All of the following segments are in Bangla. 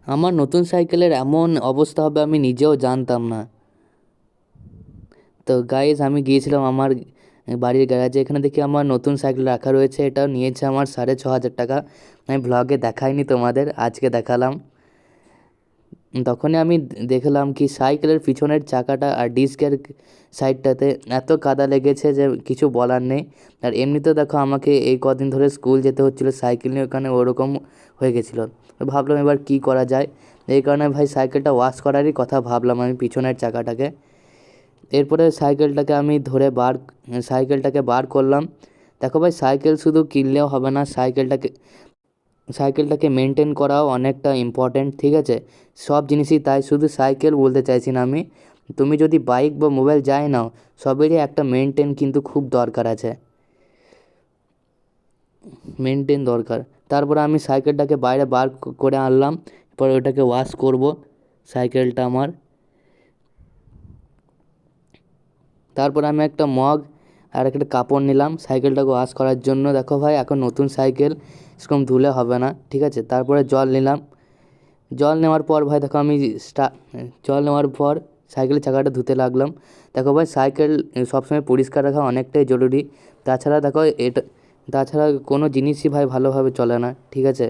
আমার নতুন সাইকেলের এমন অবস্থা হবে আমি নিজেও জানতাম না। তো গাইজ আমি গিয়েছিলাম আমার বাড়ির গ্যারাজে, এখানে দেখি আমার নতুন সাইকেল রাখা রয়েছে। এটা নিয়েছে আমার 5,500 টাকা। আমি ব্লগে দেখাইনি তোমাদের, আজকে দেখালাম। তখনই আমি দেখলাম কি সাইকেলের পিছনের চাকাটা আর ডিস্কের সাইডটাতে এত কাদা লেগেছে যে কিছু বলার নেই। আর এমনিতেও দেখো আমাকে এই কদিন ধরে স্কুল যেতে হচ্ছিলো সাইকেল নিয়ে, ওখানে ওরকম হয়ে গেছিলো। তো ভাবলাম এবার কি করা যায়, এই কারণে ভাই সাইকেলটা ওয়াশ করারই কথা ভাবলাম আমি পিছনের চাকাটাকে। এরপরে সাইকেলটাকে বার করলাম। দেখো ভাই সাইকেল শুধু কিনলেও হবে না, সাইকেলটাকে মেনটেন করাও অনেকটা ইম্পর্ট্যান্ট, ঠিক আছে? সব জিনিসই তাই, শুধু সাইকেল বলতে চাইছি না আমি। তুমি যদি বাইক বা মোবাইল যাই নাও, সবেরই একটা মেনটেন কিন্তু খুব দরকার আছে, মেনটেন দরকার। তারপরে আমি সাইকেলটাকে বাইরে বার করে আনলাম, পরে ওটাকে ওয়াশ করব সাইকেলটা আমার। তারপর আমি একটা মগ আর একটা কাপড় নিলাম সাইকেলটাকে ওয়াশ করার জন্য। দেখো ভাই এখন নতুন সাইকেল, সেরকম ধুলে হবে না, ঠিক আছে? তারপরে জল নিলাম। জল নেওয়ার পর ভাই দেখো জল নেওয়ার পর সাইকেলের চাকাটা ধুতে লাগলাম। দেখো ভাই সাইকেল সবসময় পরিষ্কার রাখা অনেকটাই জরুরি। তাছাড়া দেখো তাছাড়া কোনো জিনিসই ভাই ভালোভাবে চলে না, ঠিক আছে?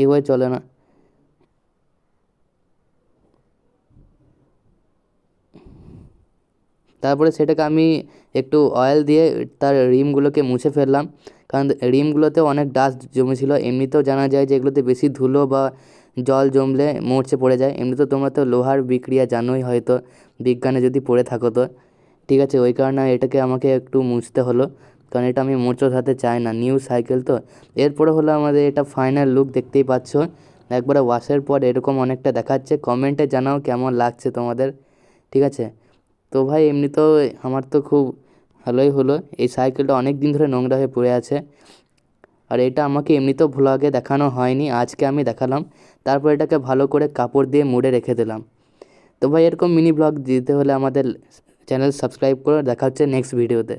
এইভাবে চলে না। তারপরে সেটাকে আমি একটু অয়েল দিয়ে তার রিমগুলোকে মুছে ফেললাম, কারণ রিমগুলোতে অনেক ডাস্ট জমেছিল। এমনিতেও জানা যায় যে এগুলোতে বেশি ধুলো বা জল জমলে মরচে পড়ে যায়। এমনিতেও তোমরা তো লোহার বিক্রিয়া জানোই হয়তো, বিজ্ঞানে যদি পড়ে থাকো তো, ঠিক আছে? ওই কারণে এটাকে আমাকে একটু মুছতে হলো, কারণ এটা আমি মোচড় হাতে চাই না, নিউ সাইকেল তো। এরপরে হলো আমাদের এটা ফাইনাল লুক, দেখতেই পাচ্ছ। একবারে ওয়াশের পর এরকম অনেকটা দেখাচ্ছে। কমেন্টে জানাও কেমন লাগছে তোমাদের, ঠিক আছে? তো ভাই এমনিতেও আমার তো খুব ভালোই হলো। এই সাইকেলটা অনেক দিন ধরে নোংরা হয়ে পড়ে আছে, আর এটা আমাকে এমনিতেও ভ্লগে দেখানো হয়নি, আজকে আমি দেখালাম। তারপর এটাকে ভালো করে কাপড় দিয়ে মুড়ে রেখে দিলাম। তো ভাই এরকম মিনি ব্লগ দিতে হলে আমাদের চ্যানেল সাবস্ক্রাইব করো। দেখা হচ্ছে নেক্সট ভিডিওতে।